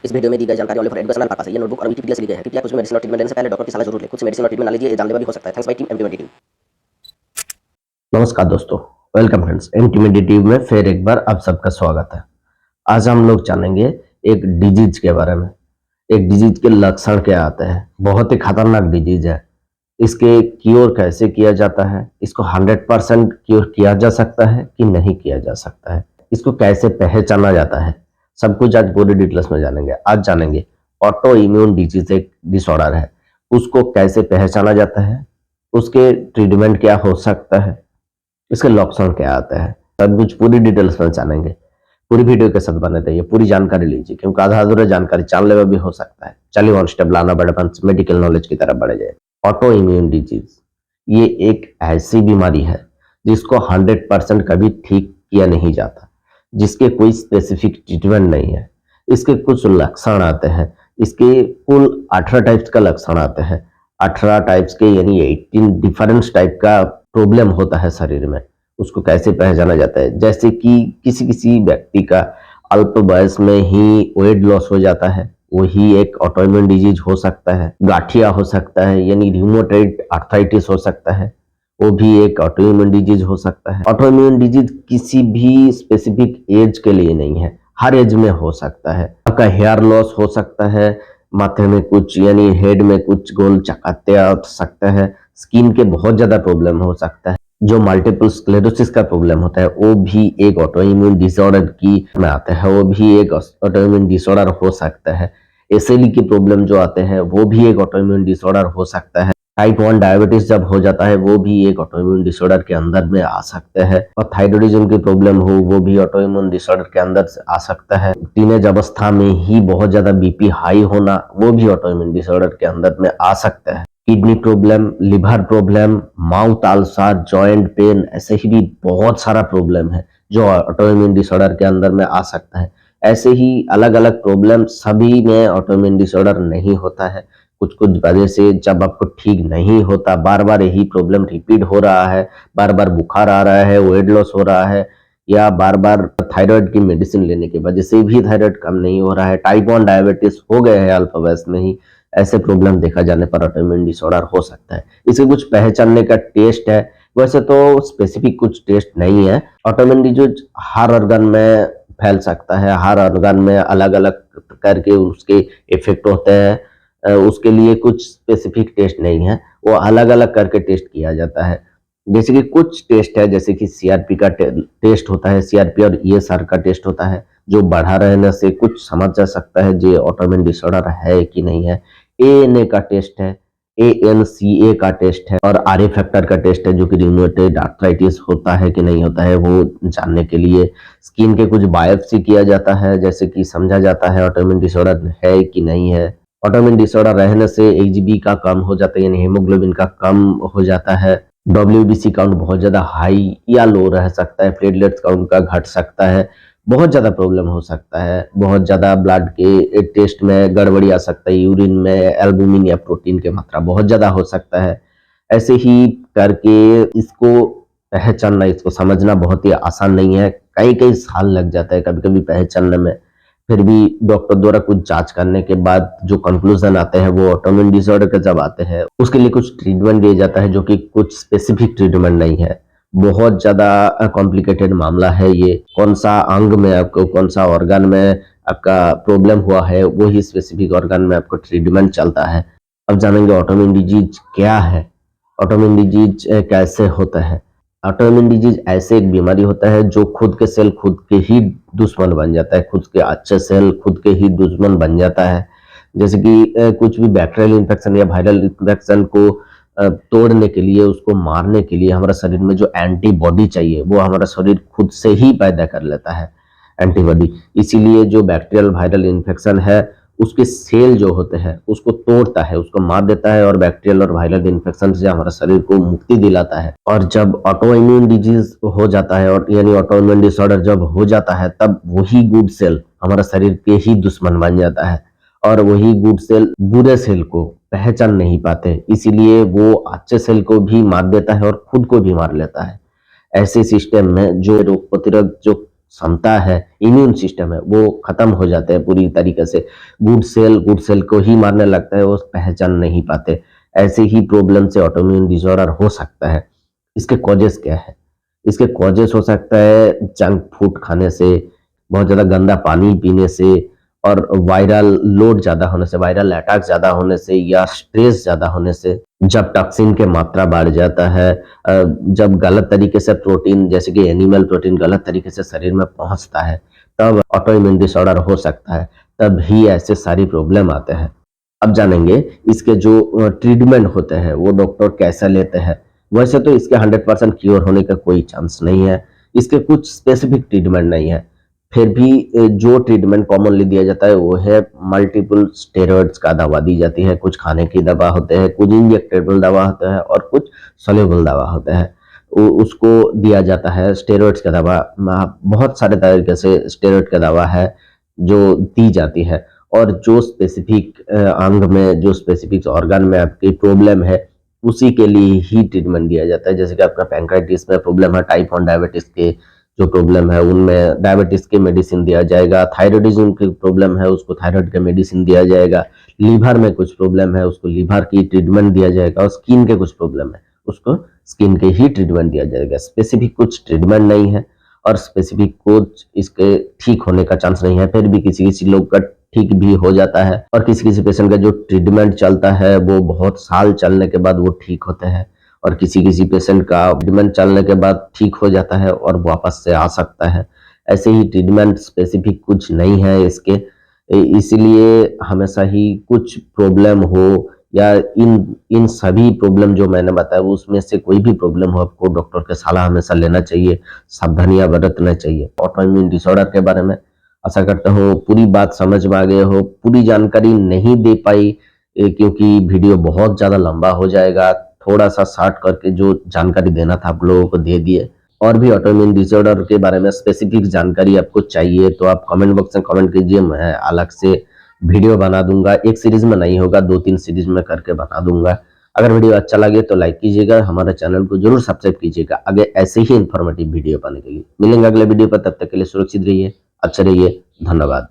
इस वीडियो में दी गई जानकारी ओनली फॉर एजुकेशनल पर्पस है। ये नोटबुक और विकिपीडिया से ली गई है। कृपया कुछ भी मेडिसिन और ट्रीटमेंट लेने से पहले डॉक्टर की सलाह जरूर लें। खुद से मेडिसिन और ट्रीटमेंट ना लीजिए, ये जानलेवा भी हो सकता है। Thanks by team MT team. नमस्कार दोस्तों, वेलकम फ्रेंड्स। एंटीमेडिटिव में फिर एक बार आप सबका स्वागत है। आज हम लोग जानेंगे एक डिजीज के बारे में। एक डिजीज के लक्षण क्या आते हैं। बहुत ही खतरनाक डिजीज है। इसके क्योर कैसे किया जाता है, इसको 100% क्योर किया जा सकता है कि नहीं किया जा सकता है, इसको कैसे पहचाना जाता है, सब कुछ आज पूरी डिटेल्स में जानेंगे। आज जानेंगे ऑटो इम्यून डिजीज एक डिसऑर्डर है, उसको कैसे पहचाना जाता है, उसके ट्रीटमेंट क्या हो सकता है, इसके लक्षण क्या आते हैं, सब कुछ पूरी डिटेल्स में जानेंगे। पूरी वीडियो के साथ बने रहिए, पूरी जानकारी लीजिए, क्योंकि आधा अधूरा जानकारी जानलेवा भी हो सकता है। चलिए वन स्टेप लाना बड़े मेडिकल नॉलेज की तरफ बढ़े जाए। ऑटो इम्यून डिजीज ये एक ऐसी बीमारी है जिसको 100% कभी ठीक किया नहीं जाता, जिसके कोई स्पेसिफिक ट्रीटमेंट नहीं है। इसके कुछ लक्षण आते हैं। इसके कुल 18 टाइप्स का लक्षण आते हैं। 18 टाइप्स के यानी 18 डिफरेंट टाइप का प्रॉब्लम होता है शरीर में। उसको कैसे पहचाना जाता है, जैसे कि किसी किसी व्यक्ति का अल्प वयस में ही वेट लॉस हो जाता है, वही एक ऑटोइम्यून डिजीज हो सकता है। गाठिया हो सकता है यानी रिमोटॉइड आर्थराइटिस हो सकता है, वो भी एक ऑटोइम्यून डिजीज हो सकता है। ऑटोइम्यून डिजीज किसी भी स्पेसिफिक एज के लिए नहीं है, हर एज में हो सकता है। आपका हेयर लॉस हो सकता है, माथे में कुछ यानी हेड में कुछ गोल चकाते आ सकता है, स्किन के बहुत ज्यादा प्रॉब्लम हो सकता है। जो मल्टीपल स्क्लेरोसिस का प्रॉब्लम होता है वो भी एक ऑटोइम्यून डिसऑर्डर की में आता है, वो भी एक ऑटोइम्यून डिसऑर्डर हो सकता है। एसएलई की प्रॉब्लम जो आते हैं वो भी एक ऑटोइम्यून डिसऑर्डर हो सकता है। टाइप 1 डायबिटीज जब हो जाता है वो भी एक ऑटोइम्यून डिसऑर्डर के अंदर में आ सकता है। और थायराइडिज्म की प्रॉब्लम हो वो भी ऑटोइम्यून डिसऑर्डर के अंदर से आ सकता है। टीनेज अवस्था में ही बहुत ज्यादा बीपी हाई होना वो भी ऑटोइम्यून डिसऑर्डर के अंदर में आ सकता है। Kidney problem, liver problem, mouth ulcer, joint pain, ऐसे ही भी बहुत सारा प्रॉब्लम है जो ऑटोइम्यून डिसऑर्डर के अंदर में आ सकता है। ऐसे ही अलग अलग प्रॉब्लम सभी में ऑटोइम्यून डिसऑर्डर नहीं होता है। कुछ कुछ वजह से जब आपको ठीक नहीं होता, बार बार यही प्रॉब्लम रिपीट हो रहा है, बार बार बुखार आ रहा है, वेट लॉस हो रहा है, या बार बार थायराइड की मेडिसिन लेने की वजह से भी थायराइड कम नहीं हो रहा है, टाइप 1 डायबिटीज हो गए हैं अल्प वयस में ही, ऐसे प्रॉब्लम देखा जाने पर ऑटोइम्यून डिसऑर्डर हो सकता है। इसे कुछ पहचानने का टेस्ट है। वैसे तो स्पेसिफिक कुछ टेस्ट नहीं है। ऑटोइम्यून डिजीज हर ऑर्गन में फैल सकता है, हर ऑर्गन में अलग अलग करके उसके इफेक्ट होते हैं। उसके लिए कुछ स्पेसिफिक टेस्ट नहीं है, वो अलग अलग करके टेस्ट किया जाता है। जैसे कि कुछ टेस्ट है, जैसे कि सीआरपी का टेस्ट होता है, सीआरपी और ईएसआर का टेस्ट होता है, जो बढ़ा रहने से कुछ समझ जा सकता है जो ऑटोइम्यून डिसऑर्डर है कि नहीं है। एएनए का टेस्ट है, एएनसीए का टेस्ट है, और आरए फैक्टर का टेस्ट है जो कि रिम्यूटेड आर्थराइटिस होता है कि नहीं होता है वो जानने के लिए। स्किन के कुछ बायोप्सी किया जाता है, जैसे कि समझा जाता है ऑटोइम्यून डिसऑर्डर है कि नहीं है। ऑटोइम्यून डिसऑर्डर रहने से एचबी का कम हो जाता है यानी हेमोग्लोबिन का कम हो जाता है। डब्ल्यूबीसी काउंट बहुत ज्यादा हाई या लो रह सकता है, प्लेटलेट्स काउंट का घट सकता है, बहुत ज्यादा प्रॉब्लम हो सकता है, बहुत ज्यादा ब्लड के टेस्ट में गड़बड़ी आ सकता है, यूरिन में एल्बुमिन या प्रोटीन की मात्रा बहुत ज्यादा हो सकता है। ऐसे ही करके इसको पहचानना, इसको समझना बहुत ही आसान नहीं है। कई कई साल लग जाता है कभी कभी पहचानने में। फिर भी डॉक्टर द्वारा कुछ जांच करने के बाद जो कंक्लूजन आते हैं वो ऑटोइम्यून डिसऑर्डर के जब आते हैं उसके लिए कुछ ट्रीटमेंट दिया जाता है, जो कि कुछ स्पेसिफिक ट्रीटमेंट नहीं है। बहुत ज्यादा कॉम्प्लिकेटेड मामला है ये। कौन सा अंग में आपको, कौन सा ऑर्गन में आपका प्रॉब्लम हुआ है, वो ही स्पेसिफिक ऑर्गन में आपको ट्रीटमेंट चलता है। अब जानेंगे ऑटोइम्यून डिजीज क्या है, ऑटोइम्यून डिजीज कैसे होता है। ऑटोइम्यून डिजीज ऐसे एक बीमारी होता है जो खुद के सेल खुद के ही दुश्मन बन जाता है, खुद के अच्छे सेल खुद के ही दुश्मन बन जाता है। जैसे कि कुछ भी बैक्टीरियल इन्फेक्शन या वायरल इन्फेक्शन को तोड़ने के लिए, उसको मारने के लिए हमारा शरीर में जो एंटीबॉडी चाहिए वो हमारा शरीर खुद से ही पैदा कर लेता है, एंटीबॉडी। इसीलिए जो बैक्टीरियल वायरल इन्फेक्शन है उसके सेल जो होते हैं उसको तोड़ता है, उसको मार देता है, और बैक्टीरियल और वायरल इन्फेक्शन से हमारा शरीर को मुक्ति दिलाता है। और जब ऑटोइम्यून डिजीज हो जाता है, और यानी ऑटोइम्यून डिसऑर्डर जब हो जाता है, तब वही गुड सेल हमारा शरीर के ही दुश्मन बन जाता है, और वही गुड सेल बुरे सेल को पहचान नहीं पाते, इसीलिए वो अच्छे सेल को भी मार देता है और खुद को भी मार लेता है। ऐसे सिस्टम में जो रोग प्रतिरोध जो क्षमता है, इम्यून सिस्टम है, वो खत्म हो जाते हैं पूरी तरीके से। गुड सेल को ही मारने लगता है, वो पहचान नहीं पाते। ऐसे ही प्रॉब्लम से ऑटोइम्यून डिसऑर्डर हो सकता है। इसके कॉजेस क्या है? इसके कॉजेस हो सकता है जंक फूड खाने से, बहुत ज़्यादा गंदा पानी पीने से, और वायरल लोड ज़्यादा होने से, वायरल अटैक ज़्यादा होने से, या स्ट्रेस ज़्यादा होने से। जब टॉक्सिन की मात्रा बढ़ जाता है, जब गलत तरीके से प्रोटीन जैसे कि एनिमल प्रोटीन गलत तरीके से शरीर में पहुंचता है, तब ऑटोइम्यून डिसऑर्डर हो सकता है। तब ही ऐसे सारी प्रॉब्लम आते हैं। अब जानेंगे इसके जो ट्रीटमेंट होते हैं वो डॉक्टर कैसे लेते हैं। वैसे तो इसके 100% क्योर होने का कोई चांस नहीं है, इसके कुछ स्पेसिफिक ट्रीटमेंट नहीं है। फिर भी जो ट्रीटमेंट कॉमनली दिया जाता है वो है मल्टीपल स्टेरॉइड्स का दवा दी जाती है। कुछ खाने की दवा होते हैं, कुछ इंजेक्टेबल दवा होता है, और कुछ सोल्यूबल दवा होता है, उसको दिया जाता है। स्टेरॉइड्स का दवा बहुत सारे तरीके से स्टेरॉइड का दवा है जो दी जाती है, और जो स्पेसिफिक अंग में, जो स्पेसिफिक ऑर्गन में आपकी प्रॉब्लम है उसी के लिए ही ट्रीटमेंट दिया जाता है। जैसे कि आपका पैंक्राइटिस में प्रॉब्लम है, टाइप 1 डायबिटीज के जो प्रॉब्लम है उनमें डायबिटीज के मेडिसिन दिया जाएगा। थायराइडिज्म की प्रॉब्लम है, उसको थायराइड का मेडिसिन दिया जाएगा। लीवर में कुछ प्रॉब्लम है, उसको लीवर की ट्रीटमेंट दिया जाएगा। और स्किन के कुछ प्रॉब्लम है, उसको स्किन के ही ट्रीटमेंट दिया जाएगा। स्पेसिफिक कुछ ट्रीटमेंट नहीं है, और स्पेसिफिक कुछ इसके ठीक होने का चांस नहीं है। फिर भी किसी किसी लोग का ठीक भी हो जाता है, और किसी किसी पेशेंट का जो ट्रीटमेंट चलता है वो बहुत साल चलने के बाद वो ठीक होते हैं, और किसी किसी पेशेंट का ट्रीटमेंट चलने के बाद ठीक हो जाता है और वापस से आ सकता है। ऐसे ही ट्रीटमेंट स्पेसिफिक कुछ नहीं है इसके। इसलिए हमेशा ही कुछ प्रॉब्लम हो, या इन इन सभी प्रॉब्लम जो मैंने बताया उसमें से कोई भी प्रॉब्लम हो, आपको डॉक्टर के सलाह हमेशा लेना चाहिए, सावधानियां बरतना चाहिए। ऑटोइम्यून डिसऑर्डर के बारे में आशा करता हूँ पूरी बात समझ में आ गए हो। पूरी जानकारी नहीं दे पाई क्योंकि वीडियो बहुत ज़्यादा लंबा हो जाएगा। थोड़ा सा शॉर्ट करके जो जानकारी देना था आप लोगों को दे दिए। और भी ऑटोइम्यून डिसऑर्डर के बारे में स्पेसिफिक जानकारी आपको चाहिए तो आप कमेंट बॉक्स में कमेंट कीजिए, मैं अलग से वीडियो बना दूंगा। एक सीरीज में नहीं होगा, 2-3 सीरीज में करके बना दूंगा। अगर वीडियो अच्छा लगे तो लाइक कीजिएगा, हमारे चैनल को जरूर सब्सक्राइब कीजिएगा आगे ऐसे ही इन्फॉर्मेटिव वीडियो पाने के लिए। मिलेंगे अगले वीडियो पर, तब तक के लिए सुरक्षित रहिए, अच्छे रहिए, धन्यवाद।